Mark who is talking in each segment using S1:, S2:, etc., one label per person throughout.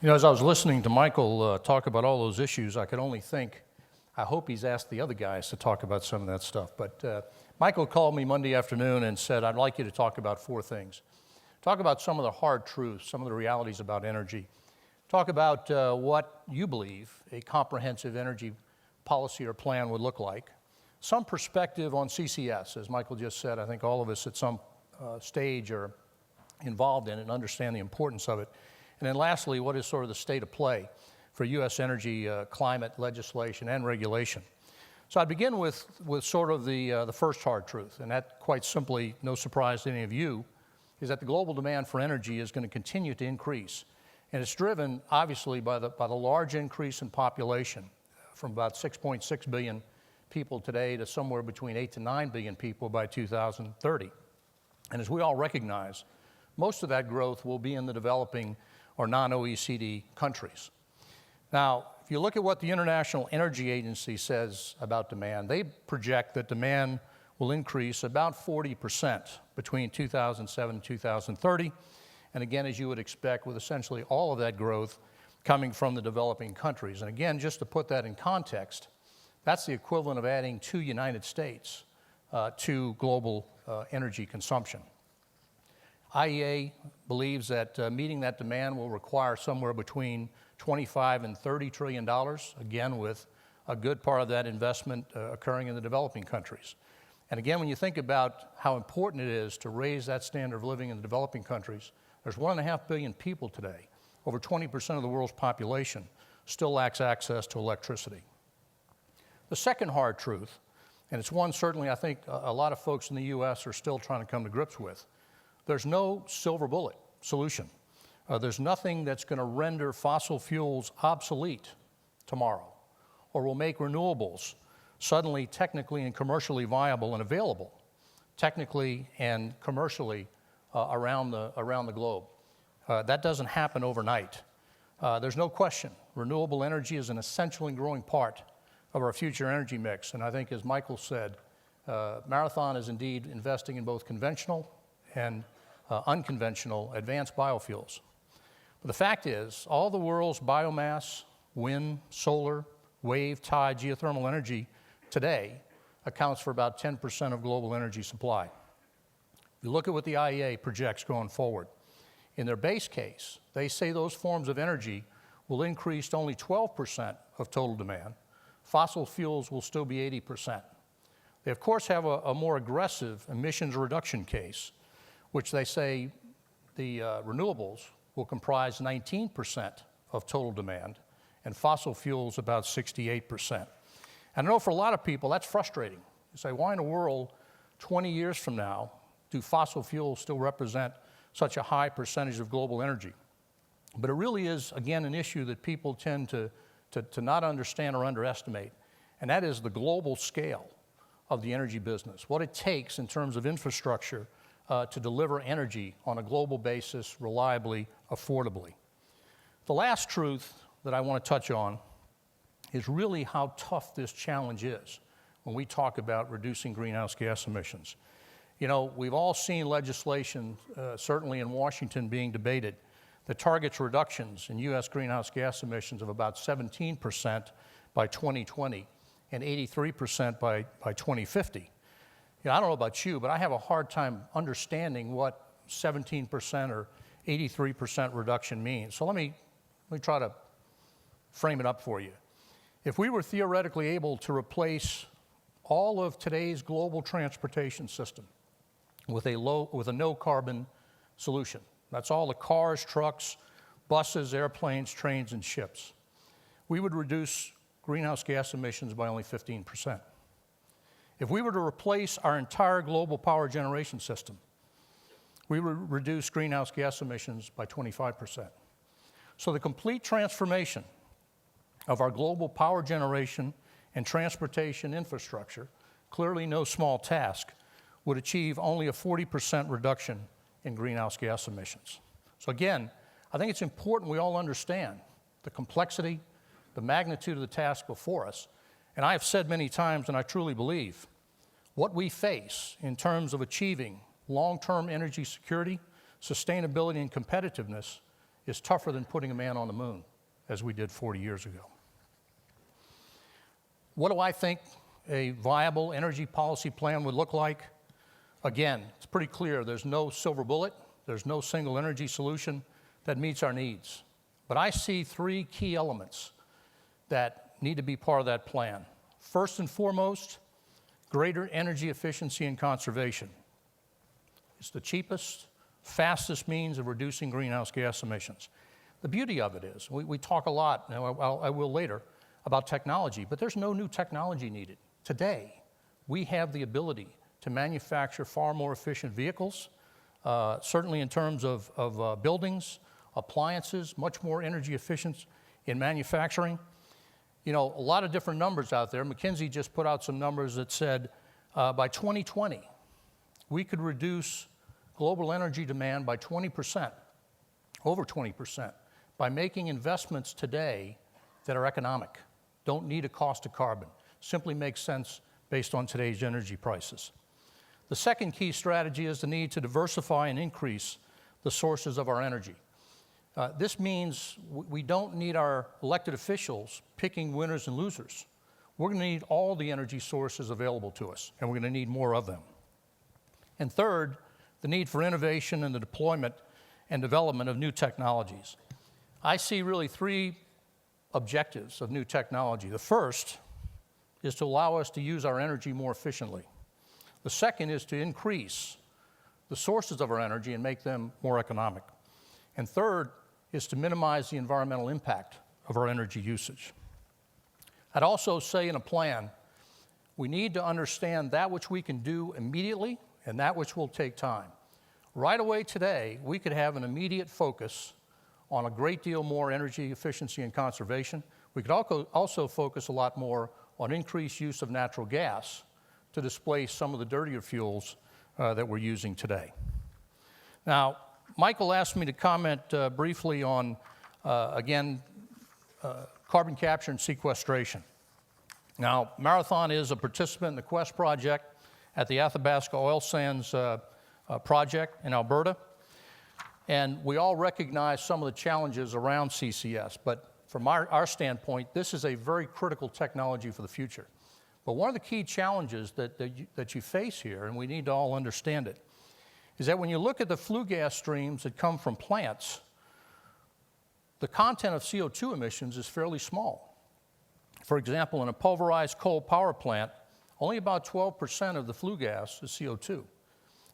S1: You know, as I was listening to Michael talk about all those issues, I could only think, I hope he's asked the other guys to talk about some of that stuff. But Michael called me Monday afternoon and said, I'd like you to talk about four things. Talk about some of the hard truths, some of the realities about energy. Talk about what you believe a comprehensive energy policy or plan would look like. Some perspective on CCS. As Michael just said, I think all of us at some stage are involved in it and understand the importance of it. And then lastly, what is sort of the state of play for U.S. energy climate legislation and regulation? So I'd begin with sort of the first hard truth, and that quite simply, no surprise to any of you, is that the global demand for energy is going to continue to increase. And it's driven, obviously, by the large increase in population, from about 6.6 billion people today to somewhere between 8 to 9 billion people by 2030. And as we all recognize, most of that growth will be in the developing or non-OECD countries. Now, if you look at what the International Energy Agency says about demand, they project that demand will increase about 40% between 2007 and 2030. And again, as you would expect, with essentially all of that growth coming from the developing countries. And again, just to put that in context, that's the equivalent of adding 2 United States to global energy consumption. IEA believes that meeting that demand will require somewhere between $25 and $30 trillion, again, with a good part of that investment occurring in the developing countries. And again, when you think about how important it is to raise that standard of living in the developing countries, there's 1.5 billion people today. Over 20% of the world's population still lacks access to electricity. The second hard truth, and it's one certainly I think a lot of folks in the U.S. are still trying to come to grips with, there's no silver bullet solution. There's nothing that's going to render fossil fuels obsolete tomorrow or will make renewables suddenly technically and commercially viable and available technically and commercially around the globe. That doesn't happen overnight. There's no question renewable energy is an essential and growing part of our future energy mix. And I think, as Michael said, Marathon is indeed investing in both conventional and unconventional advanced biofuels. But the fact is, all the world's biomass, wind, solar, wave, tide, geothermal energy today accounts for about 10% of global energy supply. If you look at what the IEA projects going forward, in their base case, they say those forms of energy will increase to only 12% of total demand. Fossil fuels will still be 80%. They, of course, have a more aggressive emissions reduction case, which they say the renewables will comprise 19% of total demand, and fossil fuels about 68%. And I know for a lot of people that's frustrating. You say, why in the world, 20 years from now, do fossil fuels still represent such a high percentage of global energy? But it really is, again, an issue that people tend to not understand or underestimate, and that is the global scale of the energy business, what it takes in terms of infrastructure to deliver energy on a global basis, reliably, affordably. The last truth that I want to touch on is really how tough this challenge is when we talk about reducing greenhouse gas emissions. You know, we've all seen legislation, certainly in Washington, being debated that targets reductions in U.S. greenhouse gas emissions of about 17% by 2020 and 83% by 2050. You know, I don't know about you, but I have a hard time understanding what 17% or 83% reduction means. So let me try to frame it up for you. If we were theoretically able to replace all of today's global transportation system with a no-carbon solution, that's all the cars, trucks, buses, airplanes, trains, and ships, we would reduce greenhouse gas emissions by only 15%. If we were to replace our entire global power generation system, we would reduce greenhouse gas emissions by 25%. So the complete transformation of our global power generation and transportation infrastructure, clearly no small task, would achieve only a 40% reduction in greenhouse gas emissions. So again, I think it's important we all understand the complexity, the magnitude of the task before us. And I have said many times, and I truly believe, what we face in terms of achieving long-term energy security, sustainability, and competitiveness is tougher than putting a man on the moon, as we did 40 years ago. What do I think a viable energy policy plan would look like? Again, it's pretty clear there's no silver bullet, there's no single energy solution that meets our needs. But I see three key elements that need to be part of that plan. First and foremost, greater energy efficiency and conservation. It's the cheapest, fastest means of reducing greenhouse gas emissions. The beauty of it is, we talk a lot, and I will later, about technology, but there's no new technology needed. Today, we have the ability to manufacture far more efficient vehicles, certainly in terms of buildings, appliances, much more energy efficient in manufacturing. You know, a lot of different numbers out there. McKinsey just put out some numbers that said by 2020, we could reduce global energy demand by 20%, over 20%, by making investments today that are economic, don't need a cost of carbon, simply makes sense based on today's energy prices. The second key strategy is the need to diversify and increase the sources of our energy. This means we don't need our elected officials picking winners and losers. We're going to need all the energy sources available to us, and we're going to need more of them. And third, the need for innovation and the deployment and development of new technologies. I see really three objectives of new technology. The first is to allow us to use our energy more efficiently. The second is to increase the sources of our energy and make them more economic. And third is to minimize the environmental impact of our energy usage. I'd also say in a plan, we need to understand that which we can do immediately and that which will take time. Right away today, we could have an immediate focus on a great deal more energy efficiency and conservation. We could also focus a lot more on increased use of natural gas to displace some of the dirtier fuels that we're using today. Now, Michael asked me to comment briefly on, again, carbon capture and sequestration. Now, Marathon is a participant in the Quest project at the Athabasca Oil Sands project in Alberta. And we all recognize some of the challenges around CCS, but from our standpoint, this is a very critical technology for the future. But one of the key challenges that you face here, and we need to all understand it, is that when you look at the flue gas streams that come from plants, the content of CO2 emissions is fairly small. For example, in a pulverized coal power plant, only about 12% of the flue gas is CO2.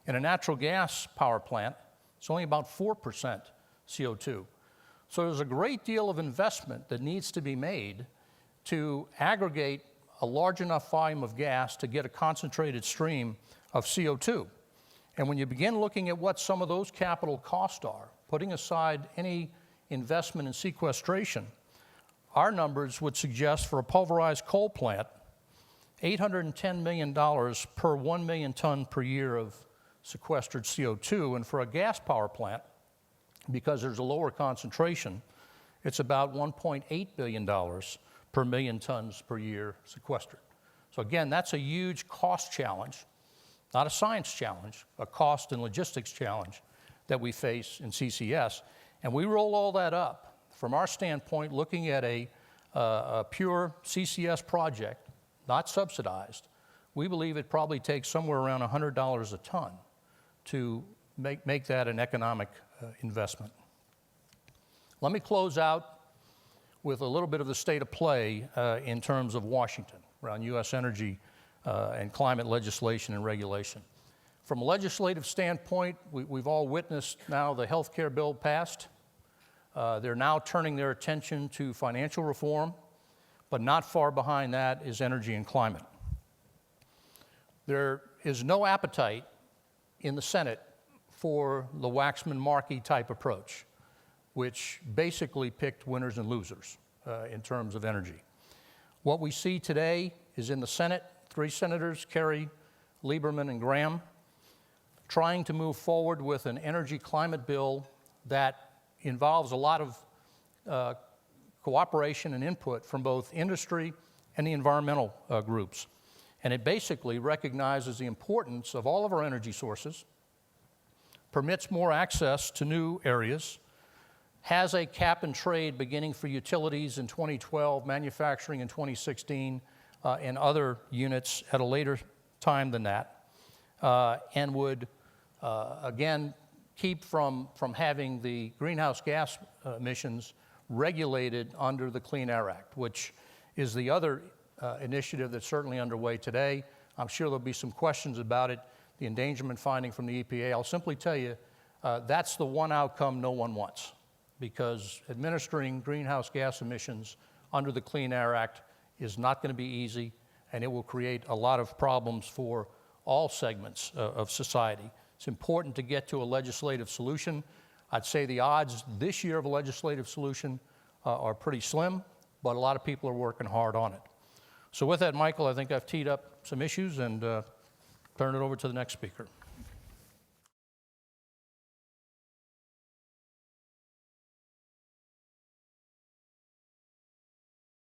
S1: In a natural gas power plant, it's only about 4% CO2. So there's a great deal of investment that needs to be made to aggregate a large enough volume of gas to get a concentrated stream of CO2. And when you begin looking at what some of those capital costs are, putting aside any investment in sequestration, our numbers would suggest for a pulverized coal plant, $810 million per 1 million ton per year of sequestered CO2, and for a gas power plant, because there's a lower concentration, it's about $1.8 billion per million tons per year sequestered. So again, that's a huge cost challenge, not a science challenge, a cost and logistics challenge that we face in CCS. And we roll all that up, from our standpoint, looking at a pure CCS project, not subsidized, we believe it probably takes somewhere around $100 a ton to make that an economic investment. Let me close out with a little bit of the state of play in terms of Washington around U.S. energy and climate legislation and regulation. From a legislative standpoint, we've all witnessed now the health care bill passed. They're now turning their attention to financial reform, but not far behind that is energy and climate. There is no appetite in the Senate for the Waxman-Markey type approach, which basically picked winners and losers in terms of energy. What we see today is in the Senate, 3 senators, Kerry, Lieberman, and Graham, trying to move forward with an energy climate bill that involves a lot of cooperation and input from both industry and the environmental groups. And it basically recognizes the importance of all of our energy sources, permits more access to new areas, has a cap and trade beginning for utilities in 2012, manufacturing in 2016, and other units at a later time than that, and would, again, keep from having the greenhouse gas emissions regulated under the Clean Air Act, which is the other initiative that's certainly underway today. I'm sure there'll be some questions about it, the endangerment finding from the EPA. I'll simply tell you, that's the one outcome no one wants, because administering greenhouse gas emissions under the Clean Air Act is not going to be easy, and it will create a lot of problems for all segments of society. It's important to get to a legislative solution. I'd say the odds this year of a legislative solution are pretty slim, but a lot of people are working hard on it. So with that, Michael, I think I've teed up some issues and turn it over to the next speaker.